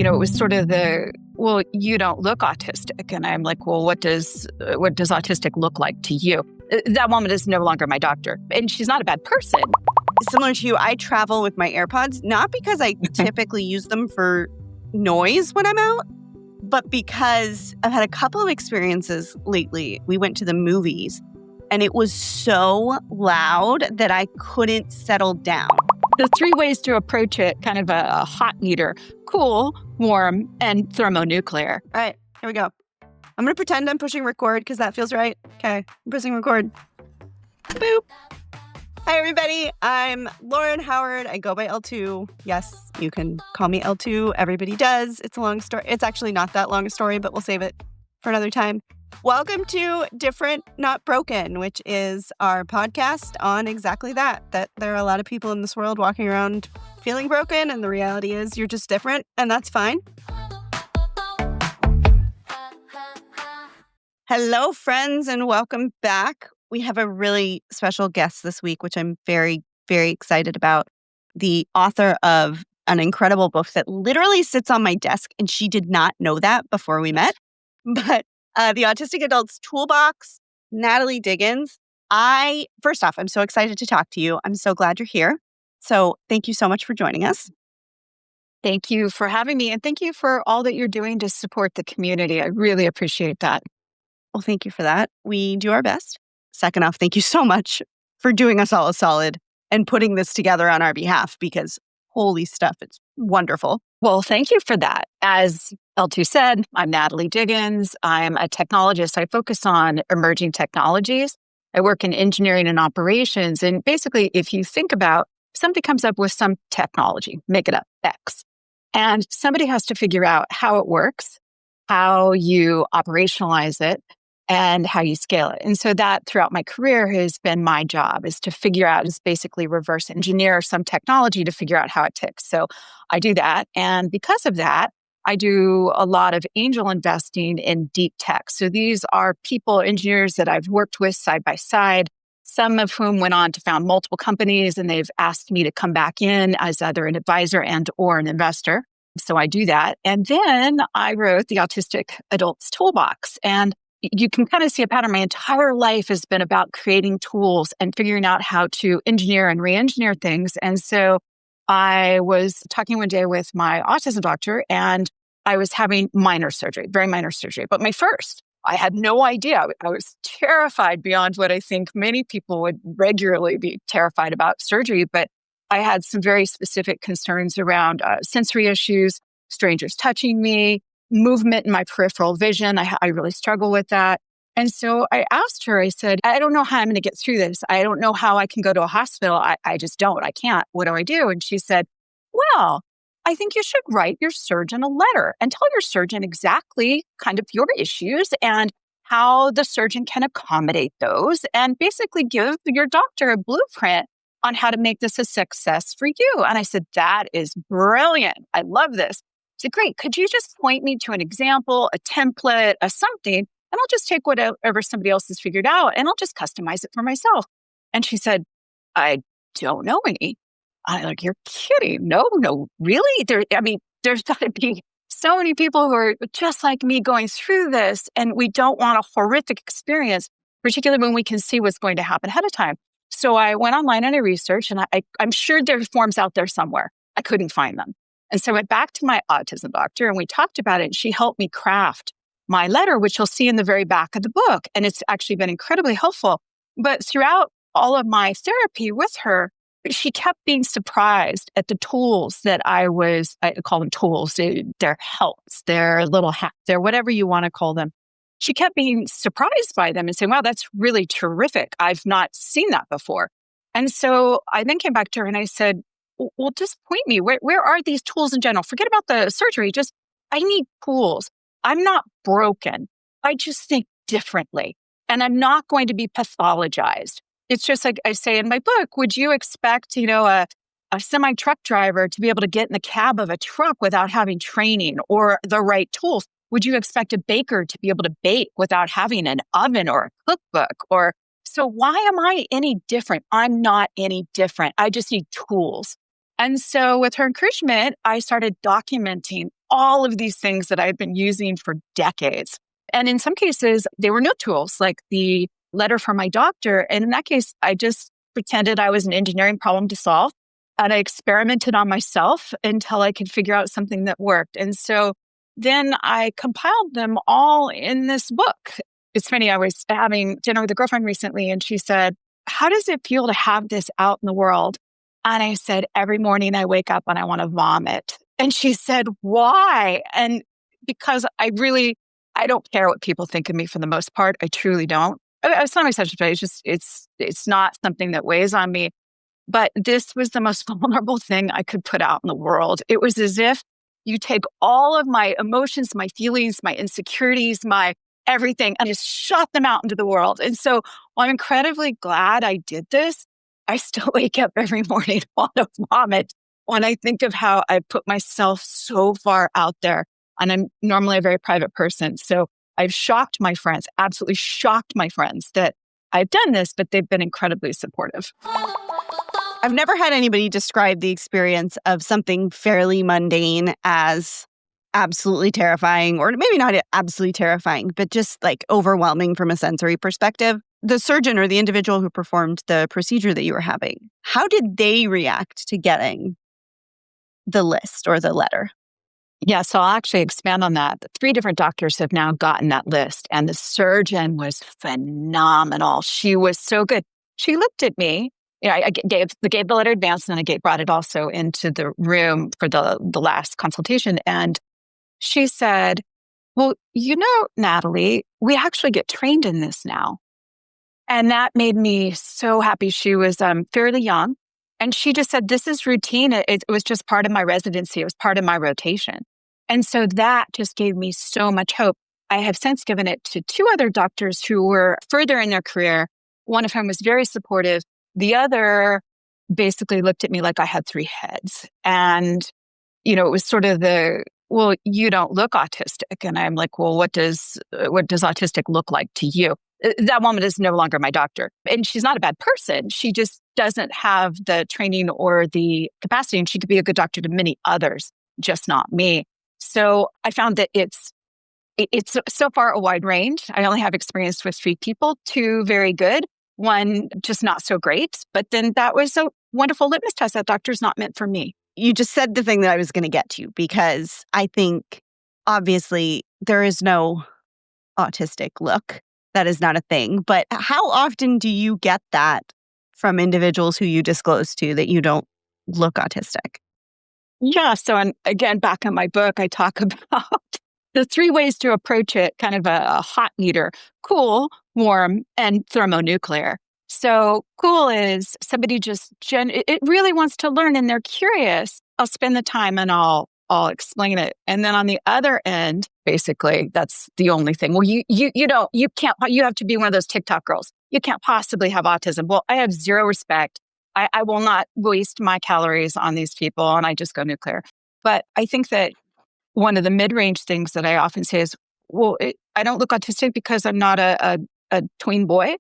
it was sort of well, you don't look autistic. And I'm like, well, what does autistic look like to you? That woman is no longer my doctor. And she's not a bad person. Similar to you, I travel with my AirPods, not because I typically use them for noise when I'm out, but because I've had a couple of experiences lately. We went to the movies and it was so loud that I couldn't settle down. The 3 ways to approach it, kind of a hot meter: cool, warm, and thermonuclear. All right, here we go. I'm going to pretend I'm pushing record because that feels right. Okay, I'm pressing record. Boop. Hi, everybody. I'm Lauren Howard. I go by L2. Yes, you can call me L2. Everybody does. It's a long story. It's actually not that long a story, but we'll save it for another time. Welcome to Different, Not Broken, which is our podcast on exactly that there are a lot of people in this world walking around feeling broken, and the reality is you're just different, and that's fine. Hello, friends, and welcome back. We have a really special guest this week, which I'm very, very excited about. The author of an incredible book that literally sits on my desk, and she did not know that before we met. But the Autistic Adults Toolbox, Natalie Diggins. First off, I'm so excited to talk to you. I'm so glad you're here. So thank you so much for joining us. Thank you for having me. And thank you for all that you're doing to support the community. I really appreciate that. Well, thank you for that. We do our best. Second off, thank you so much for doing us all a solid and putting this together on our behalf, because holy stuff, it's wonderful. Well, thank you for that. As L2 said, I'm Natalie Diggins. I'm a technologist. I focus on emerging technologies. I work in engineering and operations. And basically, if you think about somebody comes up with some technology, make it up, X, and somebody has to figure out how it works, how you operationalize it, and how you scale it. And so that throughout my career has been my job, is to figure out, is basically reverse engineer some technology to figure out how it ticks. So I do that. And because of that, I do a lot of angel investing in deep tech. So these are people, engineers that I've worked with side by side, some of whom went on to found multiple companies, and they've asked me to come back in as either an advisor and or an investor. So I do that. And then I wrote the Autistic Adults Toolbox. And you can kind of see a pattern. My entire life has been about creating tools and figuring out how to engineer and re-engineer things. And so I was talking one day with my autism doctor, and I was having minor surgery, very minor surgery. But my first, I had no idea. I was terrified beyond what I think many people would regularly be terrified about surgery. But I had some very specific concerns around sensory issues, strangers touching me, movement in my peripheral vision. I really struggle with that. And so I asked her, I said, I don't know how I'm going to get through this. I don't know how I can go to a hospital. I just don't. I can't. What do I do? And she said, well, I think you should write your surgeon a letter and tell your surgeon exactly kind of your issues and how the surgeon can accommodate those, and basically give your doctor a blueprint on how to make this a success for you. And I said, that is brilliant. I love this. She said, great. Could you just point me to an example, a template, a something, and I'll just take whatever somebody else has figured out and I'll just customize it for myself. And she said, I don't know any. I'm like, you're kidding. No, really? There's got to be so many people who are just like me going through this, and we don't want a horrific experience, particularly when we can see what's going to happen ahead of time. So I went online and I researched, and I'm sure there's forms out there somewhere. I couldn't find them. And so I went back to my autism doctor and we talked about it, and she helped me craft my letter, which you'll see in the very back of the book. And it's actually been incredibly helpful. But throughout all of my therapy with her, she kept being surprised at the tools that I call them tools, they're helps, they're little hacks, they're whatever you want to call them. She kept being surprised by them and saying, wow, that's really terrific. I've not seen that before. And so I then came back to her and I said, well, just point me. Where are these tools in general? Forget about the surgery. I need tools. I'm not broken. I just think differently. And I'm not going to be pathologized. It's just like I say in my book, would you expect, a semi-truck driver to be able to get in the cab of a truck without having training or the right tools? Would you expect a baker to be able to bake without having an oven or a cookbook? So why am I any different? I'm not any different. I just need tools. And so with her encouragement, I started documenting all of these things that I've been using for decades. And in some cases, they were no tools, like the letter from my doctor. And in that case, I just pretended I was an engineering problem to solve. And I experimented on myself until I could figure out something that worked. And so then I compiled them all in this book. It's funny, I was having dinner with a girlfriend recently, and she said, "How does it feel to have this out in the world?" And I said, "Every morning I wake up and I want to vomit." And she said, "Why?" And because I don't care what people think of me for the most part. I truly don't. It's not my sexual it's just, it's not something that weighs on me. But this was the most vulnerable thing I could put out in the world. It was as if you take all of my emotions, my feelings, my insecurities, my everything, and just shot them out into the world. And so while I'm incredibly glad I did this, I still wake up every morning want to vomit when I think of how I put myself so far out there. And I'm normally a very private person. So I've shocked my friends, absolutely shocked my friends that I've done this, but they've been incredibly supportive. I've never had anybody describe the experience of something fairly mundane as absolutely terrifying, or maybe not absolutely terrifying, but just like overwhelming from a sensory perspective. The surgeon or the individual who performed the procedure that you were having, how did they react to getting the list or the letter? Yeah, so I'll actually expand on that. 3 different doctors have now gotten that list, and the surgeon was phenomenal. She was so good. She looked at me. I gave the letter advance, and then I brought it also into the room for the last consultation. And she said, "Well, Natalie, we actually get trained in this now." And that made me so happy. She was fairly young. And she just said, "This is routine. It was just part of my residency. It was part of my rotation." And so that just gave me so much hope. I have since given it to 2 other doctors who were further in their career, one of whom was very supportive. The other basically looked at me like I had 3 heads. And, it was sort of "Well, you don't look autistic." And I'm like, "Well, what does autistic look like to you?" That woman is no longer my doctor. And she's not a bad person. She just doesn't have the training or the capacity. And she could be a good doctor to many others, just not me. So I found that it's so far a wide range. I only have experience with 3 people, 2 very good, 1 just not so great. But then that was a wonderful litmus test. That doctor's not meant for me. You just said the thing that I was going to get to, because I think obviously there is no autistic look. That is not a thing. But how often do you get that from individuals who you disclose to that you don't look autistic? Yeah. So, and again, back in my book, I talk about the 3 ways to approach it, kind of a hot meter: cool, warm, and thermonuclear. So cool is somebody just it really wants to learn and they're curious. I'll spend the time and I'll explain it. And then on the other end, basically, that's the only thing. "Well, you can't, you have to be one of those TikTok girls. You can't possibly have autism." Well, I have zero respect. I will not waste my calories on these people, and I just go nuclear. But I think that one of the mid-range things that I often say is, "Well, I don't look autistic because I'm not a tween boy.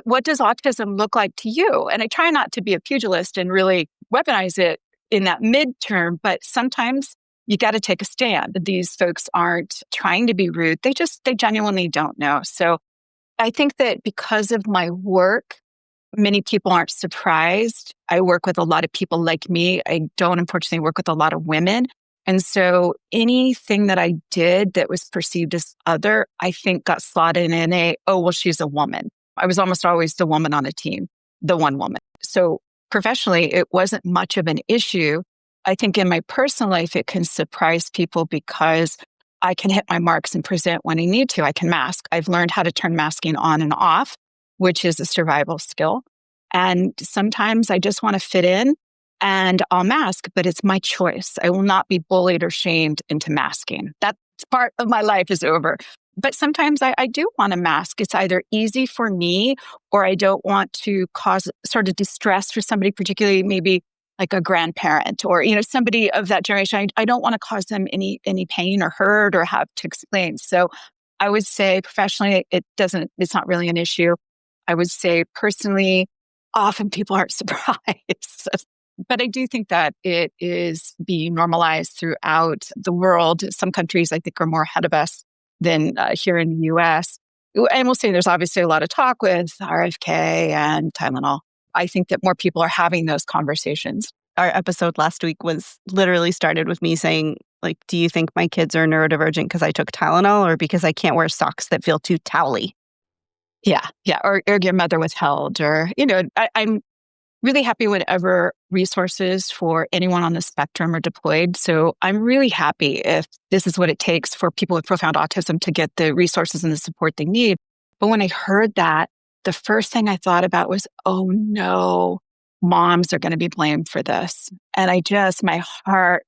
What does autism look like to you?" And I try not to be a pugilist and really weaponize it in that midterm, but sometimes you got to take a stand. These folks aren't trying to be rude. They genuinely don't know. So I think that because of my work, many people aren't surprised. I work with a lot of people like me. I don't, unfortunately, work with a lot of women. And so anything that I did that was perceived as other, I think got slotted in "Oh, well, she's a woman." I was almost always the woman on a team, the one woman. So professionally, it wasn't much of an issue. I think in my personal life, it can surprise people because I can hit my marks and present when I need to. I can mask. I've learned how to turn masking on and off, which is a survival skill. And sometimes I just want to fit in and I'll mask, but it's my choice. I will not be bullied or shamed into masking. That part of my life is over. But sometimes I do want to mask. It's either easy for me or I don't want to cause sort of distress for somebody, particularly maybe like a grandparent or, somebody of that generation. I don't want to cause them any pain or hurt or have to explain. So I would say professionally, it's not really an issue. I would say personally, often people aren't surprised. But I do think that it is being normalized throughout the world. Some countries, I think, are more ahead of us than here in the US. And we'll say there's obviously a lot of talk with RFK and Tylenol. I think that more people are having those conversations. Our episode last week was literally started with me saying, like, do you think my kids are neurodivergent because I took Tylenol or because I can't wear socks that feel too towely? Yeah. Or your mother withheld, or, I'm really happy whenever resources for anyone on the spectrum are deployed. So I'm really happy if this is what it takes for people with profound autism to get the resources and the support they need. But when I heard that, the first thing I thought about was, oh no, moms are going to be blamed for this. And my heart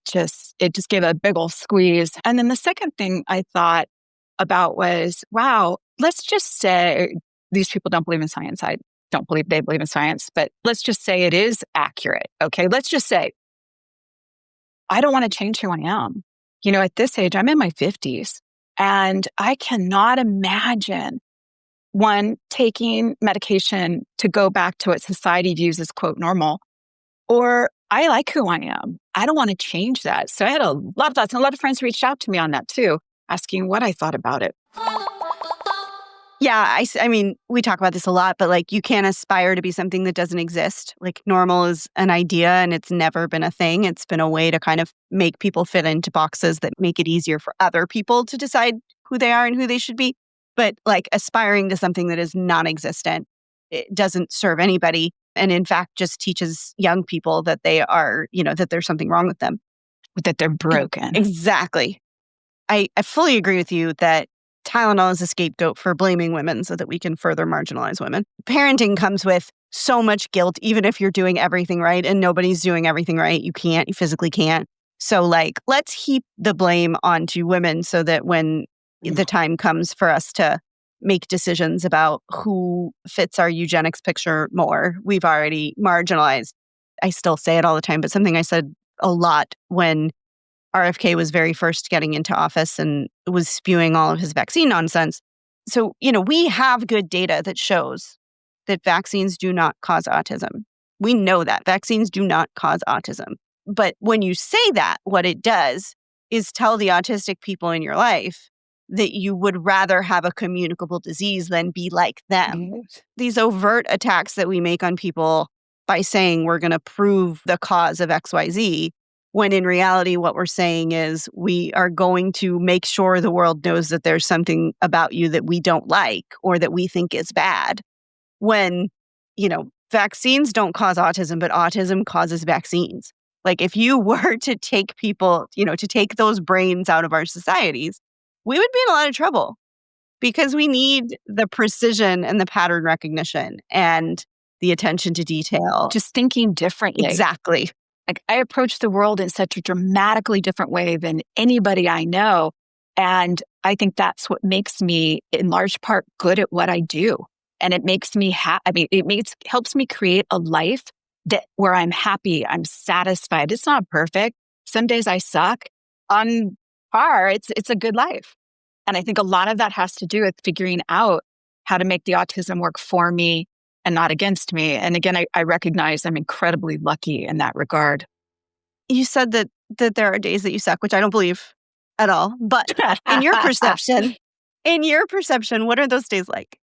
it just gave a big old squeeze. And then the second thing I thought about was, wow, let's just say these people don't believe in science. I don't believe they believe in science, but let's just say it is accurate. Okay. Let's just say, I don't want to change who I am. At this age, I'm in my 50s, and I cannot imagine one taking medication to go back to what society views as quote normal, or I like who I am. I don't want to change that. So I had a lot of thoughts, and a lot of friends reached out to me on that too, asking what I thought about it. Yeah, I mean, we talk about this a lot, but like, you can't aspire to be something that doesn't exist. Like, normal is an idea and it's never been a thing. It's been a way to kind of make people fit into boxes that make it easier for other people to decide who they are and who they should be. But like, aspiring to something that is non-existent, it doesn't serve anybody. And in fact, just teaches young people that they are, that there's something wrong with them. That they're broken. Exactly. I fully agree with you that Tylenol is a scapegoat for blaming women so that we can further marginalize women. Parenting comes with so much guilt, even if you're doing everything right, and nobody's doing everything right. You physically can't. So like, let's heap the blame onto women so that when the time comes for us to make decisions about who fits our eugenics picture more, we've already marginalized. I still say it all the time, but something I said a lot when RFK was very first getting into office and was spewing all of his vaccine nonsense. So, we have good data that shows that vaccines do not cause autism. We know that vaccines do not cause autism. But when you say that, what it does is tell the autistic people in your life that you would rather have a communicable disease than be like them. These overt attacks that we make on people by saying we're going to prove the cause of XYZ, when in reality, what we're saying is we are going to make sure the world knows that there's something about you that we don't like or that we think is bad. When, vaccines don't cause autism, but autism causes vaccines. Like, if you were to take people, to take those brains out of our societies, we would be in a lot of trouble because we need the precision and the pattern recognition and the attention to detail. Just thinking differently. Exactly. Like, I approach the world in such a dramatically different way than anybody I know. And I think that's what makes me, in large part, good at what I do. And it makes me helps me create a life where I'm happy, I'm satisfied. It's not perfect. Some days I suck. On par, it's a good life. And I think a lot of that has to do with figuring out how to make the autism work for me and not against me. And again, I recognize I'm incredibly lucky in that regard. You said that there are days that you suck, which I don't believe at all. But in your perception, what are those days like?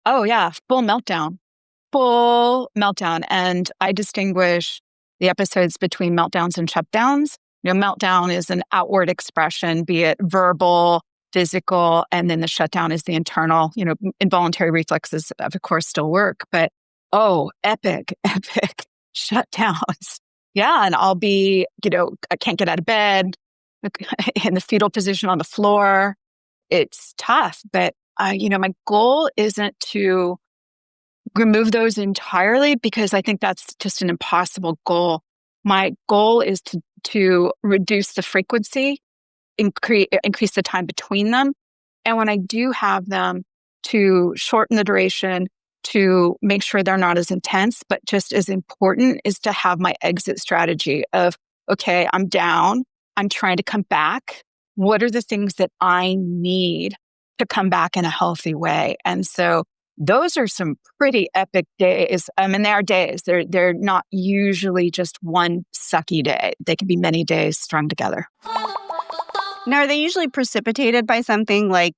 Oh, yeah. Full meltdown. And I distinguish the episodes between meltdowns and shutdowns. Meltdown is an outward expression, be it verbal, physical, and then the shutdown is the internal. Involuntary reflexes, of course, still work, but epic shutdowns. Yeah, and I'll be, I can't get out of bed, in the fetal position on the floor. It's tough, but my goal isn't to remove those entirely, because I think that's just an impossible goal. My goal is to reduce the frequency, increase the time between them. And when I do have them, to shorten the duration, to make sure they're not as intense. But just as important is to have my exit strategy of, okay, I'm down, I'm trying to come back. What are the things that I need to come back in a healthy way? And so those are some pretty epic days. I mean, they are days. They're not usually just one sucky day. They can be many days strung together. Now, are they usually precipitated by something like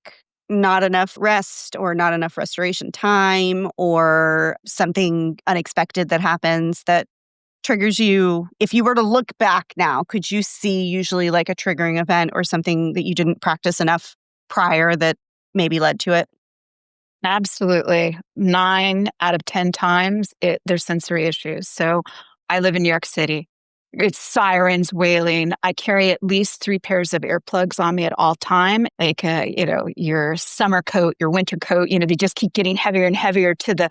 not enough rest or not enough restoration time or something unexpected that happens that triggers you? If you were to look back now, could you see usually like a triggering event or something that you didn't practice enough prior that maybe led to it? Absolutely. 9 out of 10 times, there's sensory issues. So I live in New York City. It's sirens wailing. I carry at least 3 pairs of earplugs on me at all time. Like, your summer coat, your winter coat, they just keep getting heavier and heavier to the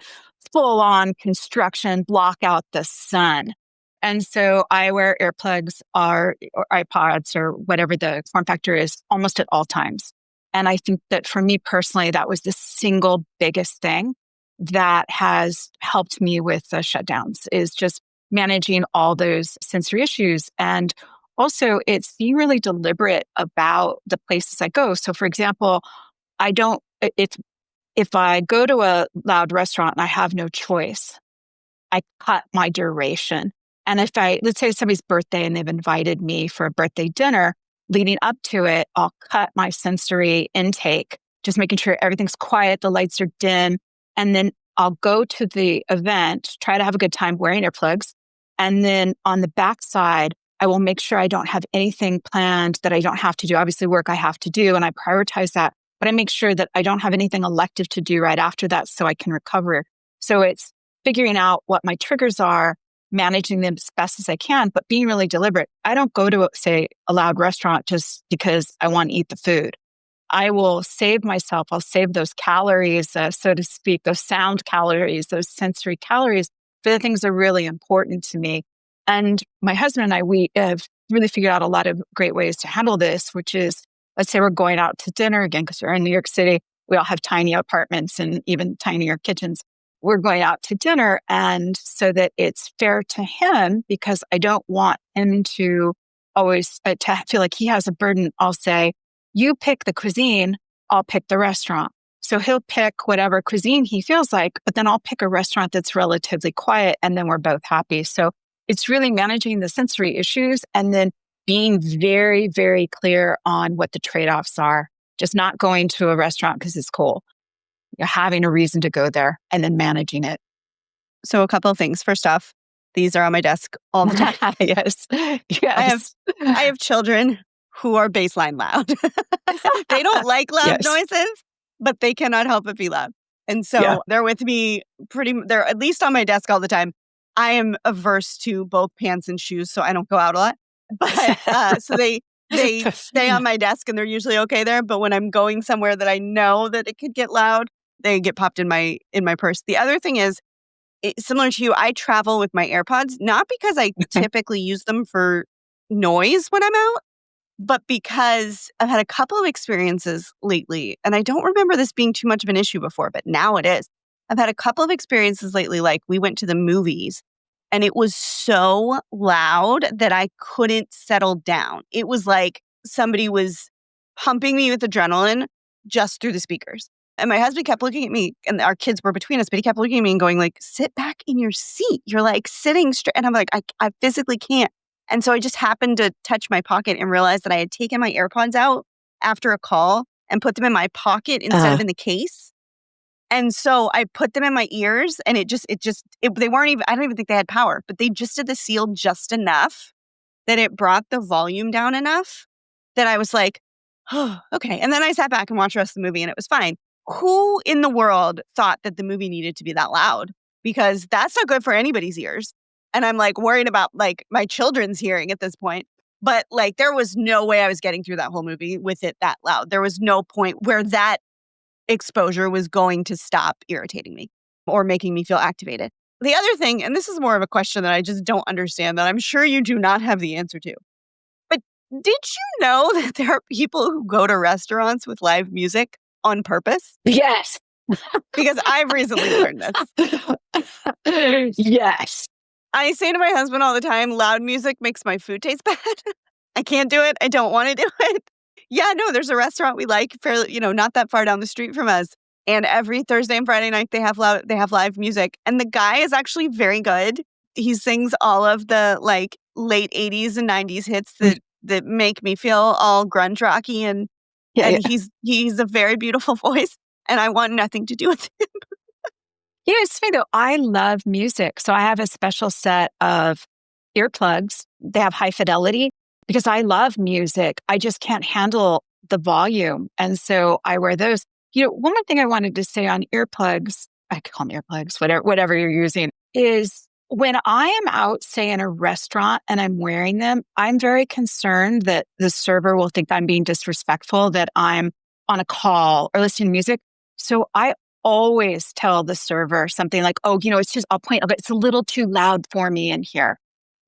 full on construction, block out the sun. And so I wear earplugs or iPods or whatever the form factor is almost at all times. And I think that for me personally, that was the single biggest thing that has helped me with the shutdowns is just managing all those sensory issues. And also it's being really deliberate about the places I go. So for example, if I go to a loud restaurant and I have no choice, I cut my duration. And let's say it's somebody's birthday and they've invited me for a birthday dinner, leading up to it, I'll cut my sensory intake, just making sure everything's quiet, the lights are dim. And then I'll go to the event, try to have a good time wearing earplugs. And then on the backside, I will make sure I don't have anything planned that I don't have to do. Obviously, work I have to do, and I prioritize that. But I make sure that I don't have anything elective to do right after that so I can recover. So it's figuring out what my triggers are, managing them as best as I can, but being really deliberate. I don't go to, say, a loud restaurant just because I want to eat the food. I will save myself. I'll save those calories, so to speak, those sound calories, those sensory calories for the things that are really important to me. And my husband and I, we have really figured out a lot of great ways to handle this, which is, let's say we're going out to dinner again, because we're in New York City. We all have tiny apartments and even tinier kitchens. We're going out to dinner, and so that it's fair to him, because I don't want him to always to feel like he has a burden, I'll say, you pick the cuisine, I'll pick the restaurant. So he'll pick whatever cuisine he feels like, but then I'll pick a restaurant that's relatively quiet, and then we're both happy. So it's really managing the sensory issues and then being very, very clear on what the trade-offs are. Just not going to a restaurant because it's cool. You're having a reason to go there and then managing it. So a couple of things. First off, these are on my desk all the time. Yes. Yes. I have children who are baseline loud. They don't like loud noises, but they cannot help but be loud. And so they're with me they're at least on my desk all the time. I am averse to both pants and shoes, so I don't go out a lot. But so they stay on my desk and they're usually okay there. But when I'm going somewhere that I know that it could get loud, they get popped in my purse. The other thing is, similar to you, I travel with my AirPods, not because I typically use them for noise when I'm out, but because I've had a couple of experiences lately, and I don't remember this being too much of an issue before, but now it is. I've had a couple of experiences lately, like we went to the movies and it was so loud that I couldn't settle down. It was like somebody was pumping me with adrenaline just through the speakers. And my husband kept looking at me, and our kids were between us, but he kept looking at me and going like, sit back in your seat. You're like sitting straight. And I'm like, I physically can't. And so I just happened to touch my pocket and realize that I had taken my AirPods out after a call and put them in my pocket instead of in the case. And so I put them in my ears, and they weren't even, I don't even think they had power, but they just did the seal just enough that it brought the volume down enough that I was like, oh, okay. And then I sat back and watched the rest of the movie and it was fine. Who in the world thought that the movie needed to be that loud? Because that's not good for anybody's ears. And I'm like worried about like my children's hearing at this point. But like there was no way I was getting through that whole movie with it that loud. There was no point where that exposure was going to stop irritating me or making me feel activated. The other thing, and this is more of a question that I just don't understand, that I'm sure you do not have the answer to. But did you know that there are people who go to restaurants with live music on purpose? Yes. Because I've recently learned this. Yes. I say to my husband all the time, loud music makes my food taste bad. I can't do it. I don't want to do it. Yeah, no, there's a restaurant we like fairly, not that far down the street from us. And every Thursday and Friday night they have live music. And the guy is actually very good. He sings all of the like late 80s and 90s hits that make me feel all grunge rocky and he's a very beautiful voice and I want nothing to do with it. It's funny though. I love music. So I have a special set of earplugs. They have high fidelity because I love music. I just can't handle the volume. And so I wear those. One more thing I wanted to say on earplugs, I could call them earplugs, whatever you're using, is when I am out, say in a restaurant and I'm wearing them, I'm very concerned that the server will think I'm being disrespectful, that I'm on a call or listening to music. So I always tell the server something like, I'll point, it's a little too loud for me in here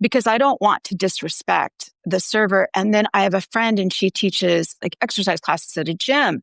because I don't want to disrespect the server. And then I have a friend and she teaches like exercise classes at a gym.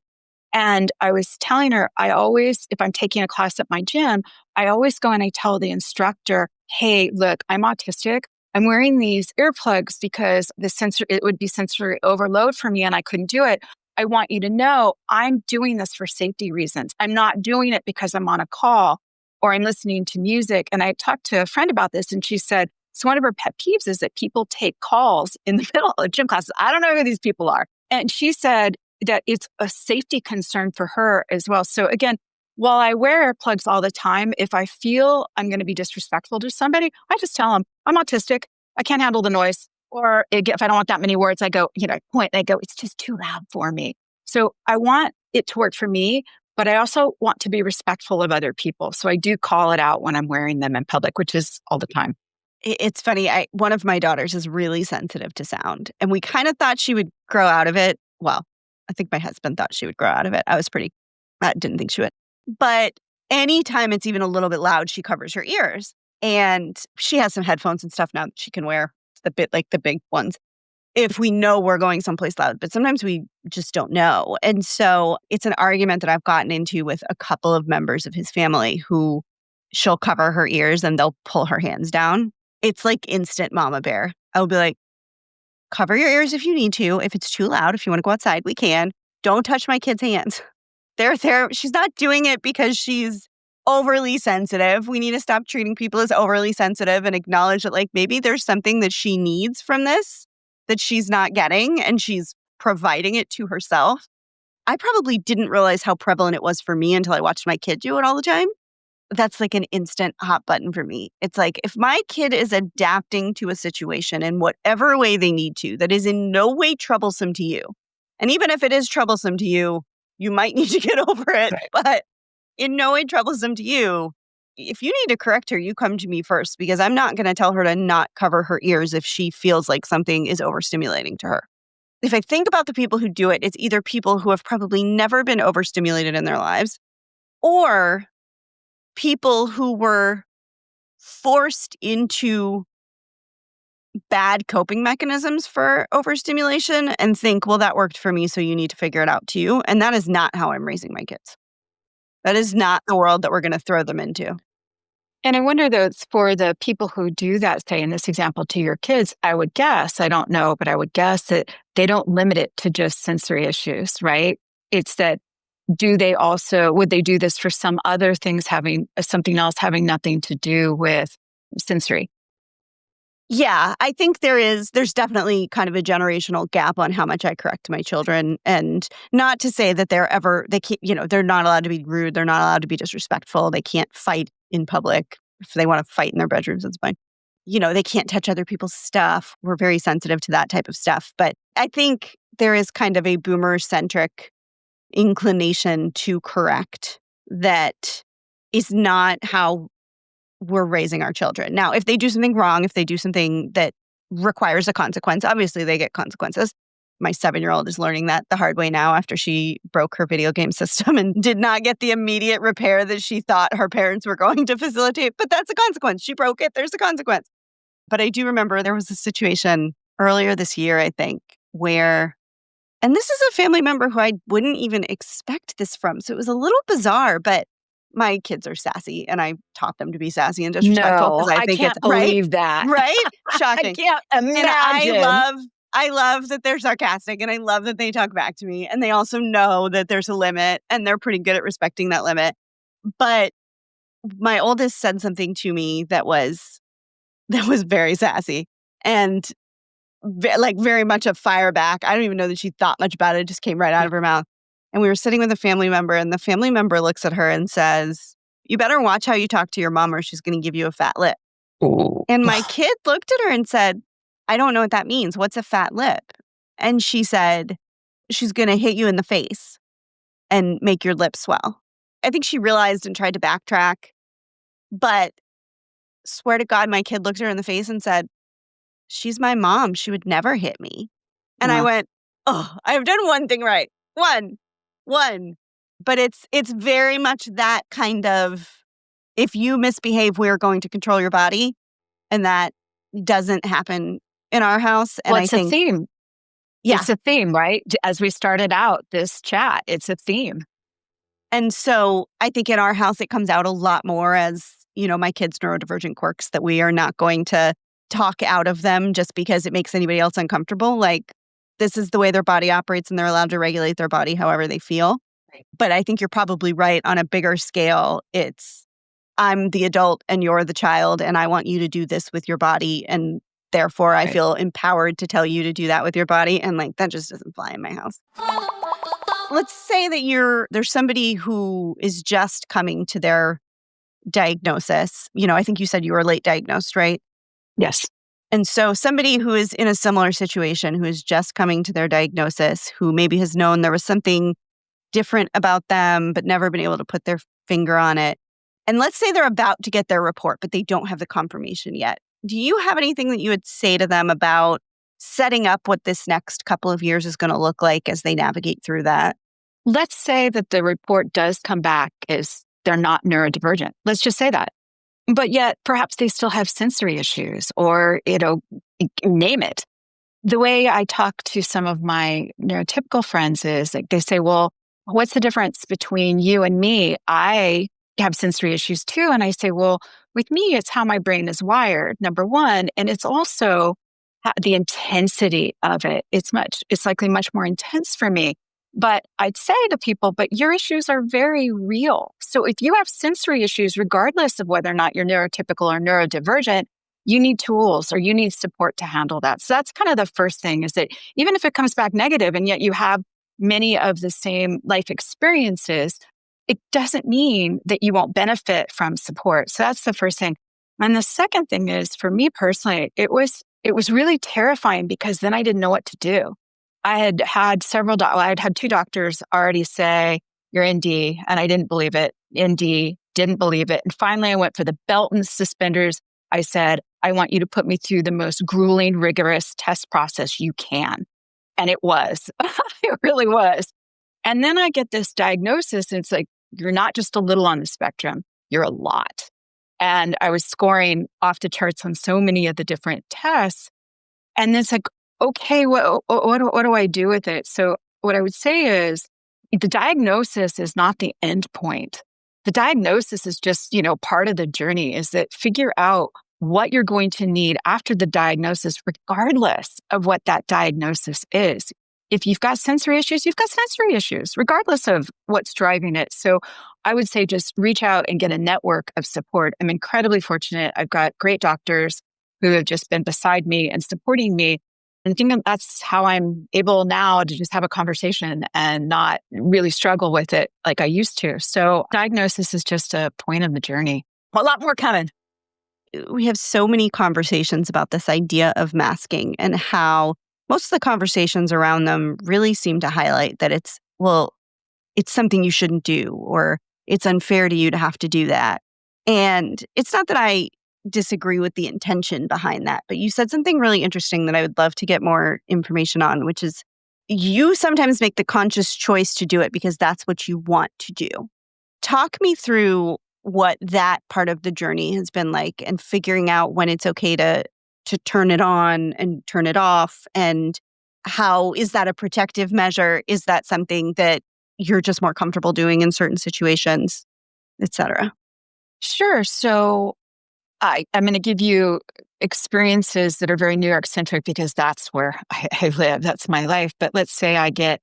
And I was telling her, if I'm taking a class at my gym, I always go and I tell the instructor, hey, look, I'm autistic. I'm wearing these earplugs because it would be sensory overload for me and I couldn't do it. I want you to know I'm doing this for safety reasons. I'm not doing it because I'm on a call or I'm listening to music. And I talked to a friend about this and she said, so one of her pet peeves is that people take calls in the middle of gym classes. I don't know who these people are. And she said that it's a safety concern for her as well. So again, while I wear earplugs all the time, if I feel I'm going to be disrespectful to somebody, I just tell them I'm autistic. I can't handle the noise. Or if I don't want that many words, I go, I point and I go, it's just too loud for me. So I want it to work for me, but I also want to be respectful of other people. So I do call it out when I'm wearing them in public, which is all the time. It's funny. One of my daughters is really sensitive to sound, and we kind of thought she would grow out of it. Well, I think my husband thought she would grow out of it. I didn't think she would. But anytime it's even a little bit loud, she covers her ears. And she has some headphones and stuff now that she can wear, the big ones, if we know we're going someplace loud. But sometimes we just don't know. And so it's an argument that I've gotten into with a couple of members of his family who she'll cover her ears and they'll pull her hands down. It's like instant mama bear. I'll be like, cover your ears if you need to. If it's too loud, if you want to go outside, we can. Don't touch my kids' hands. They're there. She's not doing it because she's overly sensitive. We need to stop treating people as overly sensitive and acknowledge that like maybe there's something that she needs from this that she's not getting and she's providing it to herself. I probably didn't realize how prevalent it was for me until I watched my kid do it all the time. That's like an instant hot button for me. It's like if my kid is adapting to a situation in whatever way they need to, that is in no way troublesome to you. And even if it is troublesome to you, you might need to get over it. Right. But in no way troublesome to you, if you need to correct her, you come to me first because I'm not going to tell her to not cover her ears if she feels like something is overstimulating to her. If I think about the people who do it, it's either people who have probably never been overstimulated in their lives or people who were forced into bad coping mechanisms for overstimulation and think, well, that worked for me, so you need to figure it out too. And that is not how I'm raising my kids. That is not the world that we're going to throw them into. And I wonder, though, for the people who do that, say in this example to your kids, I would guess, I don't know, but I would guess that they don't limit it to just sensory issues, right? It's that would they do this for some other things having something else having nothing to do with sensory? Yeah, I think there's definitely kind of a generational gap on how much I correct my children. And not to say that they're not allowed to be rude. They're not allowed to be disrespectful. They can't fight in public. If they want to fight in their bedrooms, that's fine. They can't touch other people's stuff. We're very sensitive to that type of stuff. But I think there is kind of a boomer-centric inclination to correct that is not how we're raising our children. Now, if they do something wrong, if they do something that requires a consequence, obviously they get consequences. My 7-year-old is learning that the hard way now after she broke her video game system and did not get the immediate repair that she thought her parents were going to facilitate. But that's a consequence. She broke it. There's a consequence. But I do remember there was a situation earlier this year, I think, where, and this is a family member who I wouldn't even expect this from. So it was a little bizarre, but my kids are sassy and I taught them to be sassy and disrespectful. No, I can't believe that. Right? Shocking. I can't imagine. And I love that they're sarcastic and I love that they talk back to me. And they also know that there's a limit and they're pretty good at respecting that limit. But my oldest said something to me that was very sassy and very much a fire back. I don't even know that she thought much about it. It just came right out of her mouth. And we were sitting with a family member and the family member looks at her and says, "You better watch how you talk to your mom or she's going to give you a fat lip." Ooh. And my kid looked at her and said, "I don't know what that means. What's a fat lip?" And she said, "She's going to hit you in the face and make your lips swell." I think she realized and tried to backtrack. But swear to God, my kid looked her in the face and said, "She's my mom. She would never hit me." And I went, "Oh, I've done one thing right. One. But it's very much that kind of, if you misbehave, we're going to control your body. And that doesn't happen in our house. And Well, I it's think, a theme. yeah. It's a theme, right? As we started out this chat, it's a theme. And so I think in our house, it comes out a lot more as, my kids' neurodivergent quirks that we are not going to talk out of them just because it makes anybody else uncomfortable. Like, this is the way their body operates and they're allowed to regulate their body however they feel. Right. But I think you're probably right. On a bigger scale, it's, I'm the adult and you're the child and I want you to do this with your body. And therefore, I Right. feel empowered to tell you to do that with your body. And that just doesn't fly in my house. Let's say that there's somebody who is just coming to their diagnosis. I think you said you were late diagnosed, right? Yes. And so somebody who is in a similar situation, who is just coming to their diagnosis, who maybe has known there was something different about them, but never been able to put their finger on it. And let's say they're about to get their report, but they don't have the confirmation yet. Do you have anything that you would say to them about setting up what this next couple of years is going to look like as they navigate through that? Let's say that the report does come back as they're not neurodivergent. Let's just say that. But yet, perhaps they still have sensory issues or, name it. The way I talk to some of my neurotypical friends is like they say, well, what's the difference between you and me? I have sensory issues too. And I say, well, with me, it's how my brain is wired, number one. And it's also the intensity of it. It's likely much more intense for me. But I'd say to people, but your issues are very real. So if you have sensory issues, regardless of whether or not you're neurotypical or neurodivergent, you need tools or you need support to handle that. So that's kind of the first thing, is that even if it comes back negative and yet you have many of the same life experiences, it doesn't mean that you won't benefit from support. So that's the first thing. And the second thing is, for me personally, it was really terrifying because then I didn't know what to do. I had had I had two doctors already say, "You're ND," and I didn't believe it. ND, didn't believe it. And finally, I went for the belt and suspenders. I said, "I want you to put me through the most grueling, rigorous test process you can." And it was. It really was. And then I get this diagnosis, and it's like, you're not just a little on the spectrum, you're a lot. And I was scoring off the charts on so many of the different tests. And then it's like, okay, what do I do with it? So what I would say is the diagnosis is not the end point. The diagnosis is just, part of the journey, is that figure out what you're going to need after the diagnosis, regardless of what that diagnosis is. If you've got sensory issues, you've got sensory issues, regardless of what's driving it. So I would say just reach out and get a network of support. I'm incredibly fortunate. I've got great doctors who have just been beside me and supporting me. And I think that's how I'm able now to just have a conversation and not really struggle with it like I used to. So diagnosis is just a point of the journey. A lot more coming. We have so many conversations about this idea of masking and how most of the conversations around them really seem to highlight that it's something you shouldn't do, or it's unfair to you to have to do that. And it's not that I disagree with the intention behind that, but you said something really interesting that I would love to get more information on, which is you sometimes make the conscious choice to do it because that's what you want to do. Talk me through what that part of the journey has been like, and figuring out when it's okay to turn it on and turn it off, and how is that a protective measure? Is that something that you're just more comfortable doing in certain situations, et cetera? Sure. So I'm going to give you experiences that are very New York centric because that's where I live. That's my life. But let's say I get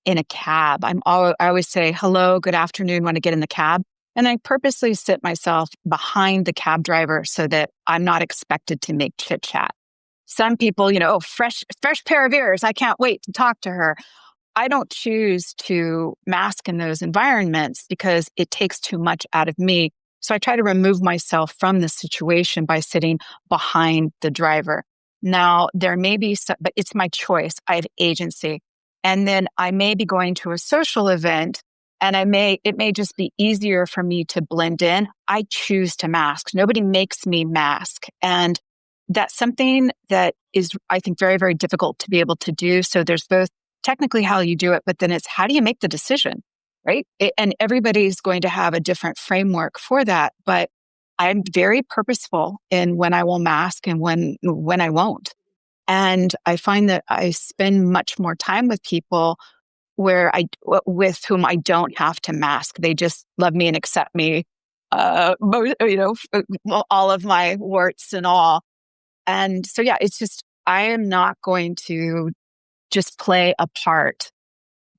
in a cab. I always say, hello, good afternoon when I get in the cab. And I purposely sit myself behind the cab driver so that I'm not expected to make chit chat. Some people, oh, fresh pair of ears. I can't wait to talk to her. I don't choose to mask in those environments because it takes too much out of me. So I try to remove myself from the situation by sitting behind the driver. Now, there may be some, but it's my choice. I have agency. And then I may be going to a social event and it may just be easier for me to blend in. I choose to mask. Nobody makes me mask. And that's something that is, I think, very, very difficult to be able to do. So there's both technically how you do it, but then it's how do you make the decision, right? And everybody's going to have a different framework for that. But I'm very purposeful in when I will mask and when I won't. And I find that I spend much more time with people with whom I don't have to mask. They just love me and accept me, all of my warts and all. And so, yeah, it's just, I am not going to just play a part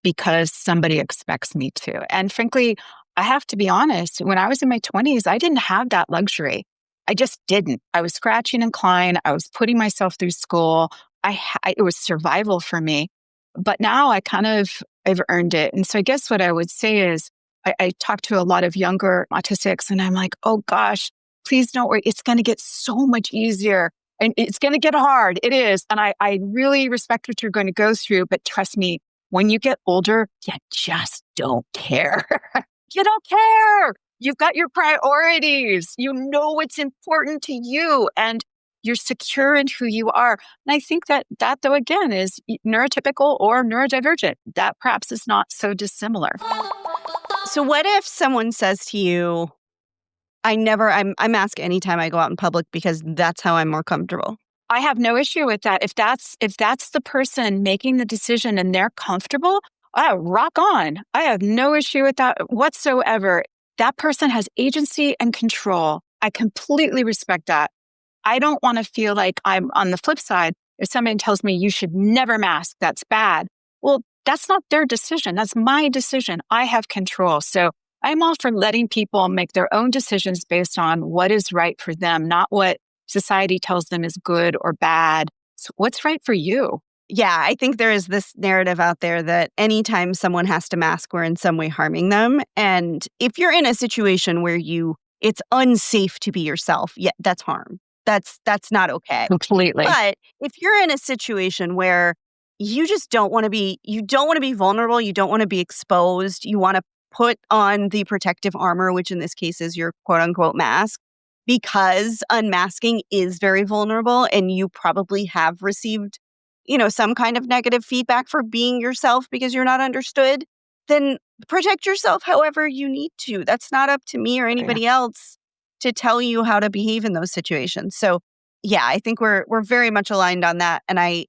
because somebody expects me to. And frankly, I have to be honest, when I was in my 20s, I didn't have that luxury. I just didn't. I was scratching and clawing. I was putting myself through school. It was survival for me. But now I've earned it. And so I guess what I would say is I talk to a lot of younger autistics and I'm like, oh gosh, please don't worry. It's going to get so much easier. And it's going to get hard. It is. And I really respect what you're going to go through. But trust me, when you get older, you just don't care. You don't care. You've got your priorities. You know what's important to you and you're secure in who you are. And I think that though, again, is neurotypical or neurodivergent. That perhaps is not so dissimilar. So what if someone says to you, I mask anytime I go out in public because that's how I'm more comfortable? I have no issue with that. If that's the person making the decision and they're comfortable, rock on. I have no issue with that whatsoever. That person has agency and control. I completely respect that. I don't want to feel like I'm on the flip side. If somebody tells me you should never mask, that's bad. Well, that's not their decision. That's my decision. I have control. So I'm all for letting people make their own decisions based on what is right for them, not what society tells them is good or bad. So what's right for you? Yeah, I think there is this narrative out there that anytime someone has to mask, we're in some way harming them. And if you're in a situation where it's unsafe to be yourself, yeah, that's harm. That's not okay. Completely. But if you're in a situation where you just don't want to be vulnerable, you don't want to be exposed, you want to put on the protective armor, which in this case is your quote unquote mask, because unmasking is very vulnerable and you probably have received, some kind of negative feedback for being yourself because you're not understood, then protect yourself however you need to. That's not up to me or anybody else to tell you how to behave in those situations. So yeah, I think we're very much aligned on that. And I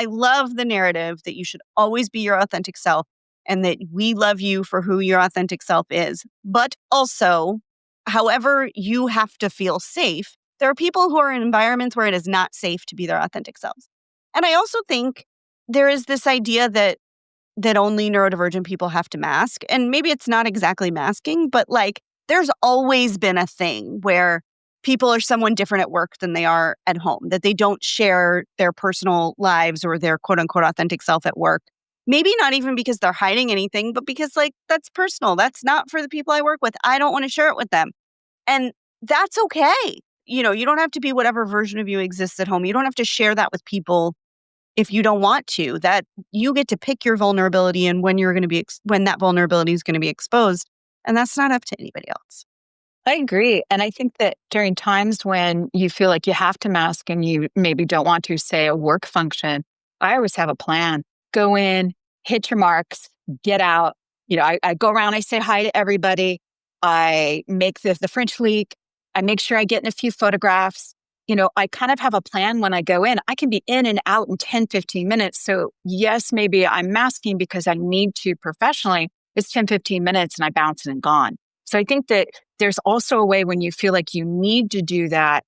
love the narrative that you should always be your authentic self and that we love you for who your authentic self is. But also, however you have to feel safe, there are people who are in environments where it is not safe to be their authentic selves. And I also think there is this idea that only neurodivergent people have to mask. And maybe it's not exactly masking, but there's always been a thing where people are someone different at work than they are at home, that they don't share their personal lives or their quote unquote authentic self at work. Maybe not even because they're hiding anything, but because that's personal. That's not for the people I work with. I don't want to share it with them. And that's okay. You don't have to be whatever version of you exists at home. You don't have to share that with people if you don't want to. That you get to pick your vulnerability and when you're going to be when that vulnerability is going to be exposed. And that's not up to anybody else. I agree. And I think that during times when you feel like you have to mask and you maybe don't want to, say, a work function, I always have a plan. Go in, hit your marks, get out. I go around, I say hi to everybody. I make the French leak. I make sure I get in a few photographs. I kind of have a plan when I go in. I can be in and out in 10, 15 minutes. So yes, maybe I'm masking because I need to professionally. It's 10, 15 minutes and I bounce and gone. So I think that there's also a way when you feel like you need to do that,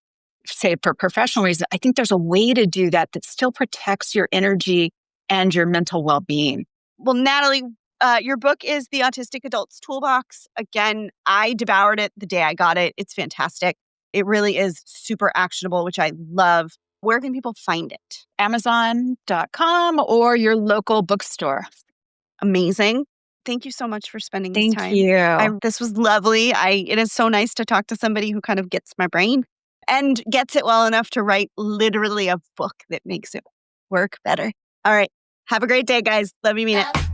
say for professional reasons, I think there's a way to do that that still protects your energy and your mental well-being. Well, Natalie, your book is The Autistic Adults Toolbox. Again, I devoured it the day I got it. It's fantastic. It really is super actionable, which I love. Where can people find it? Amazon.com or your local bookstore. Amazing. Thank you so much for spending this Thank time. you. This was lovely. It is so nice to talk to somebody who kind of gets my brain and gets it well enough to write literally a book that makes it work better. All right. Have a great day, guys. Love you, mean it.